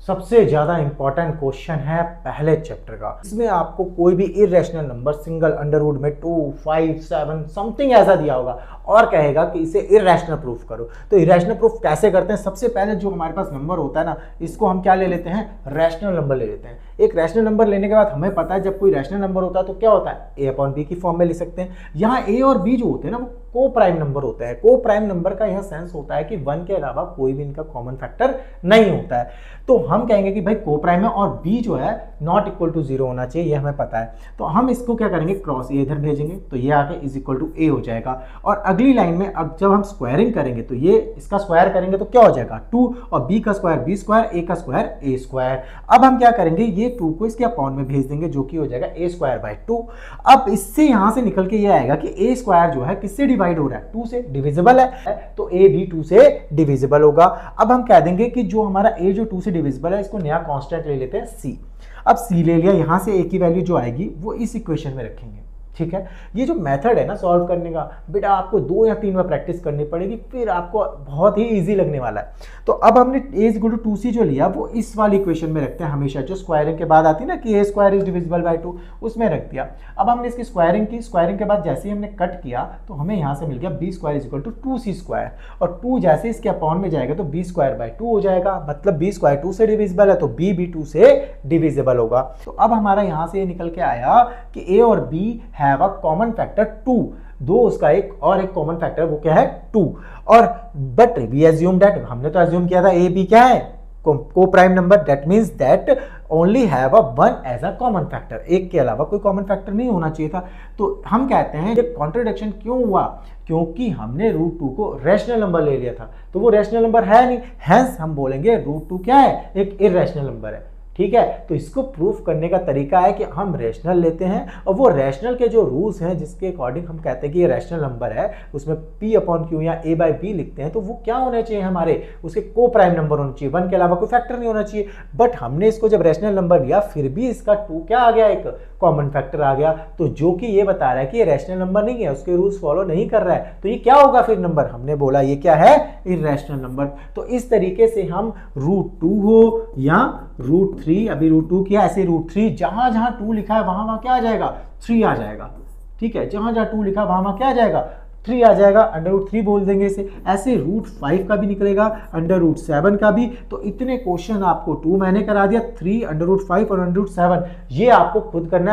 सबसे ज्यादा important question है पहले चैप्टर का। इसमें आपको कोई भी irrational number single under root में 2, 5, 7 समथिंग ऐसा दिया होगा और कहेगा कि इसे इरेशनल प्रूफ करो। तो इरेशनल प्रूफ कैसे करते हैं? सबसे पहले जो हमारे पास नंबर होता है ना, इसको हम क्या ले लेते हैं? रैशनल नंबर ले लेते हैं। एक रैशनल नंबर लेने के बाद हमें पता है जब कोई रैशनल नंबर होता है तो क्या होता है? ए अपॉन बी की फॉर्म में ले सकते हैं। यहाँ ए और बी जो होते हैं ना वो को प्राइम नंबर होते हैं। को प्राइम नंबर का यह सेंस होता है कि 1 के अलावा कोई भी इनका कॉमन फैक्टर नहीं होता है। तो हम कहेंगे कि भाई को प्राइम है और बी जो है नॉट इक्वल टू 0 होना चाहिए, ये हमें पता है। तो हम इसको क्या करेंगे? क्रॉस ए इधर भेजेंगे तो ये आके इज इक्वल टू ए हो जाएगा। और अगली लाइन में अब जब हम स्क्वायरिंग करेंगे तो ये इसका स्क्वायर करेंगे तो क्या हो जाएगा? 2 और बी का स्क्वायर बी स्क्वायर, ए का स्क्वायर ए स्क्वायर। अब हम क्या करेंगे? ये 2 को इसके अपॉन में भेज देंगे जो कि हो जाएगा ए स्क्वायर बाई 2। अब इससे यहां से निकल के ये आएगा कि ए स्क्वायर जो है किससे डिवाइड हो रहा है? 2 से। डिविजिबल है तो ए भी 2 से डिविजिबल होगा। अब हम कह देंगे कि जो हमारा ए जो 2 से डिविजिबल है इसको नया कांस्टेंट ले लेते हैं सी। अब सी ले लिया, यहां से ए की वैल्यू जो आएगी वो इस इक्वेशन में रखेंगे। ठीक है, ये जो मेथड है ना सॉल्व करने का, बेटा आपको 2 या 3 बार प्रैक्टिस करनी पड़ेगी, फिर आपको बहुत ही इजी लगने वाला है। तो अब हमने a is equal to 2c जो लिया वो इस वाली इक्वेशन में रखते हैं हमेशा, जो स्क्वायरिंग के बाद आती है ना कि a square is divisible by 2, उसमें रख दिया। अब हमने इसकी स्क्वायरिंग की, स्क्वायरिंग के बाद जैसे ही हमने कट किया तो हमें यहाँ से मिल गया b square is equal to 2c square, और 2 जैसे इसके अपॉन में जाएगा तो b स्क्वायर बाय 2 हो जाएगा। मतलब b स्क्वायर 2 से डिविजिबल है तो b भी 2 से डिविजिबल होगा। तो अब हमारा यहाँ से ये निकल के आया कि a और b have a common factor 2। दो उसका एक और एक कॉमन फैक्टर वो क्या है? 2। और बट वी एज्यूम दैट, हमने तो एज्यूम किया था ए बी क्या है? Coprime number, that means that only have a 1 as a common factor. एक के अलावा कोई कॉमन फैक्टर नहीं होना चाहिए था। तो हम कहते हैं ये कॉन्ट्रडिक्शन क्यों हुआ? क्योंकि हमने √2 को रैशनल नंबर ले लिया था, तो वो रैशनल नंबर है नहीं, हेंस हम बोलेंगे √2 क्या है? एक इरेशनल नंबर है। ठीक है, तो इसको प्रूफ करने का तरीका है कि हम रैशनल लेते हैं और वो रैशनल के जो रूल्स हैं जिसके अकॉर्डिंग हम कहते हैं कि ये रैशनल नंबर है, उसमें p अपॉन क्यू या a बाई बी लिखते हैं, तो वो क्या होने चाहिए हमारे? उसके को प्राइम नंबर होने चाहिए, 1 के अलावा कोई फैक्टर नहीं होना चाहिए। बट हमने इसको जब रैशनल नंबर लिया फिर भी इसका 2 क्या आ गया? एक कॉमन फैक्टर आ गया, तो जो कि ये बता रहा है कि ये रैशनल नंबर नहीं है, उसके रूल्स फॉलो नहीं कर रहा है। तो ये क्या होगा फिर नंबर? हमने बोला ये क्या है? Irrational number. तो इस तरीके से हम √2 हो या √3, अभी √2 किया, ऐसे √3, जहां जहां 2 लिखा है वहां वहां क्या आ जाएगा? 3 आ जाएगा। ठीक है, जहां जहां 2 लिखा है वहां वहां क्या आ जाएगा? 3 आ जाएगा। √3 बोल देंगे इसे। ऐसे √5 का भी निकलेगा, √7 का भी। तो इतने क्वेश्चन आपको 2 मैंने करा दिया, 3, √5 और √7 ये आपको खुद करना है।